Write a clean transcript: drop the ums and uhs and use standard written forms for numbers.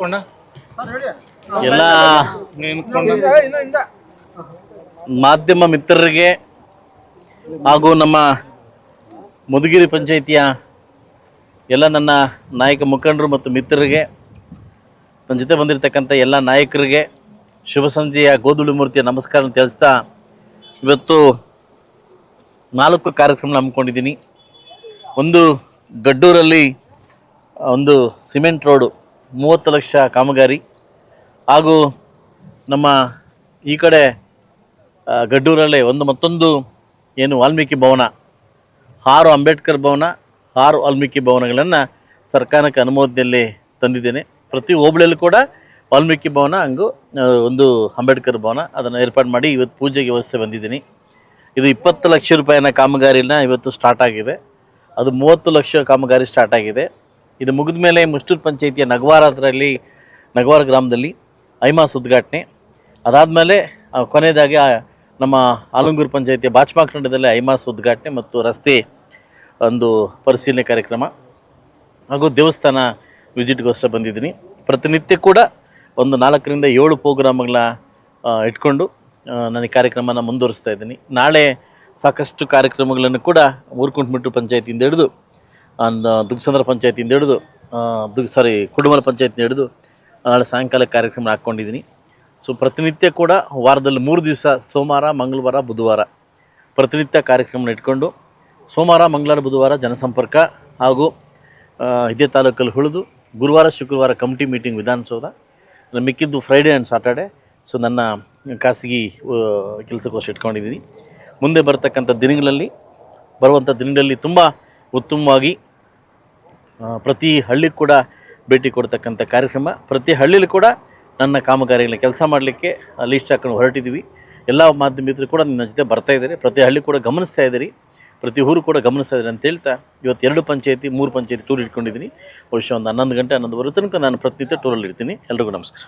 ಎಲ್ಲ ಮಾಧ್ಯಮ ಮಿತ್ರರಿಗೆ ಹಾಗೂ ನಮ್ಮ ಮಧುಗಿರಿ ಪಂಚಾಯಿತಿಯ ಎಲ್ಲ ನನ್ನ ನಾಯಕ ಮುಖಂಡರು ಮತ್ತು ಮಿತ್ರರಿಗೆ, ನನ್ನ ಜೊತೆ ಬಂದಿರತಕ್ಕಂಥ ಎಲ್ಲ ನಾಯಕರಿಗೆ ಶುಭ ಸಂಜೆಯ ಗೋಧೂಳಿ ಮೂರ್ತಿಯ ನಮಸ್ಕಾರ ತಿಳಿಸ್ತಾ, ಇವತ್ತು 4 ಕಾರ್ಯಕ್ರಮ ಹಮ್ಮಿಕೊಂಡಿದ್ದೀನಿ. ಒಂದು ಗಡ್ಡೂರಲ್ಲಿ ಒಂದು ಸಿಮೆಂಟ್ ರೋಡು 30 ಲಕ್ಷ ಕಾಮಗಾರಿ, ಹಾಗೂ ನಮ್ಮ ಈ ಕಡೆ ಗಡ್ಡೂರಲ್ಲೇ ಮತ್ತೊಂದು ಏನು ವಾಲ್ಮೀಕಿ ಭವನ, 6 ಅಂಬೇಡ್ಕರ್ ಭವನ, 6 ವಾಲ್ಮೀಕಿ ಭವನಗಳನ್ನು ಸರ್ಕಾರಕ್ಕೆ ಅನುಮೋದನೆಯಲ್ಲಿ ತಂದಿದ್ದೇನೆ. ಪ್ರತಿ ಹೋಬಳಿಯಲ್ಲೂ ಕೂಡ ವಾಲ್ಮೀಕಿ ಭವನ ಹಾಗೂ ಒಂದು ಅಂಬೇಡ್ಕರ್ ಭವನ ಅದನ್ನು ಏರ್ಪಾಡು ಮಾಡಿ ಇವತ್ತು ಪೂಜೆಗೆ ವ್ಯವಸ್ಥೆ ಬಂದಿದ್ದೀನಿ. ಇದು 20 ಲಕ್ಷ ರೂಪಾಯಿನ ಕಾಮಗಾರಿನ ಇವತ್ತು ಸ್ಟಾರ್ಟ್ ಆಗಿದೆ. ಅದು 30 ಲಕ್ಷ ಕಾಮಗಾರಿ ಸ್ಟಾರ್ಟ್ ಆಗಿದೆ. ಇದು ಮುಗಿದ ಮೇಲೆ ಮುಷ್ಟೂರು ಪಂಚಾಯಿತಿಯ ನಗವಾರ ಗ್ರಾಮದಲ್ಲಿ ಐಮಾಸ್ ಉದ್ಘಾಟನೆ, ಅದಾದಮೇಲೆ ಕೊನೆಯದಾಗಿ ನಮ್ಮ ಆಲಂಗೂರು ಪಂಚಾಯಿತಿಯ ಬಾಚಮಾಕಂಡದಲ್ಲಿ ಐಮಾಸ್ ಉದ್ಘಾಟನೆ ಮತ್ತು ರಸ್ತೆ ಒಂದು ಪರಿಶೀಲನೆ ಕಾರ್ಯಕ್ರಮ ಹಾಗೂ ದೇವಸ್ಥಾನ ವಿಸಿಟ್ಗೋಸ್ಕರ ಬಂದಿದ್ದೀನಿ. ಪ್ರತಿನಿತ್ಯ ಕೂಡ ಒಂದು 4 ರಿಂದ 7 ಪ್ರೋಗ್ರಾಮ್ಗಳನ್ನ ಇಟ್ಕೊಂಡು ನಾನು ಈ ಕಾರ್ಯಕ್ರಮನ ಮುಂದುವರಿಸ್ತಾ ಇದ್ದೀನಿ. ನಾಳೆ ಸಾಕಷ್ಟು ಕಾರ್ಯಕ್ರಮಗಳನ್ನು ಕೂಡ ಊರುಕುಂಟಮಿಟ್ಟು ಪಂಚಾಯತಿಯಿಂದ ಹಿಡಿದು ದುಗ್ಸಂದ್ರ ಪಂಚಾಯತಿಯಿಂದ ಹಿಡಿದು ಕುಡುಮಲ ಪಂಚಾಯತಿಯಿಂದ ಹಿಡಿದು ನಾಳೆ ಸಾಯಂಕಾಲ ಕಾರ್ಯಕ್ರಮ ಹಾಕ್ಕೊಂಡಿದ್ದೀನಿ. ಸೊ ಪ್ರತಿನಿತ್ಯ ಕೂಡ ವಾರದಲ್ಲಿ 3 ದಿವಸ ಸೋಮವಾರ, ಮಂಗಳವಾರ, ಬುಧವಾರ ಪ್ರತಿನಿತ್ಯ ಕಾರ್ಯಕ್ರಮ ಇಟ್ಕೊಂಡು ಸೋಮವಾರ, ಮಂಗಳವಾರ, ಬುಧವಾರ ಜನಸಂಪರ್ಕ ಹಾಗೂ ಇದೇ ತಾಲೂಕಲ್ಲಿ ಉಳಿದು ಗುರುವಾರ, ಶುಕ್ರವಾರ ಕಮಿಟಿ ಮೀಟಿಂಗ್ ವಿಧಾನಸೌಧ, ಮಿಕ್ಕಿದ್ದು ಫ್ರೈಡೇ ಆ್ಯಂಡ್ ಸಾಟರ್ಡೆ. ಸೊ ನನ್ನ ಖಾಸಗಿ ಕೆಲಸಕ್ಕೋಸ್ಕರ ಇಟ್ಕೊಂಡಿದ್ದೀನಿ. ಮುಂದೆ ಬರ್ತಕ್ಕಂಥ ಬರುವಂಥ ದಿನಗಳಲ್ಲಿ ತುಂಬ ಉತ್ತಮವಾಗಿ ಪ್ರತಿ ಹಳ್ಳಿಗೆ ಕೂಡ ಭೇಟಿ ಕೊಡ್ತಕ್ಕಂಥ ಕಾರ್ಯಕ್ರಮ, ಪ್ರತಿ ಹಳ್ಳಿಲಿ ಕೂಡ ನನ್ನ ಕಾಮಗಾರಿಗಳನ್ನ ಕೆಲಸ ಮಾಡಲಿಕ್ಕೆ ಲೀಸ್ಟ್ ಹಾಕೊಂಡು ಹೊರಟಿದ್ದೀವಿ. ಎಲ್ಲ ಮಾಧ್ಯಮಿಕರು ಕೂಡ ನನ್ನ ಜೊತೆ ಬರ್ತಾಯಿದ್ದಾರೆ, ಪ್ರತಿ ಹಳ್ಳಿ ಕೂಡ ಗಮನಿಸ್ತಾ ಇದ್ದೀರಿ, ಪ್ರತಿ ಊರು ಕೂಡ ಗಮನಿಸ್ತಾ ಇದ್ದಾರೆ ಅಂತ ಹೇಳ್ತಾ, ಇವತ್ತು 2 ಪಂಚಾಯತಿ 3 ಪಂಚಾಯತಿ ಟೂರ್ ಇಟ್ಕೊಂಡಿದ್ದೀನಿ. ಬಹುಶಃ ಒಂದು 11 ಗಂಟೆ 11:15 ತನಕ ನಾನು ಪ್ರತಿನಿತ್ಯ ಟೂರಲ್ಲಿ ಇರ್ತೀನಿ. ಎಲ್ರಿಗೂ ನಮಸ್ಕಾರ.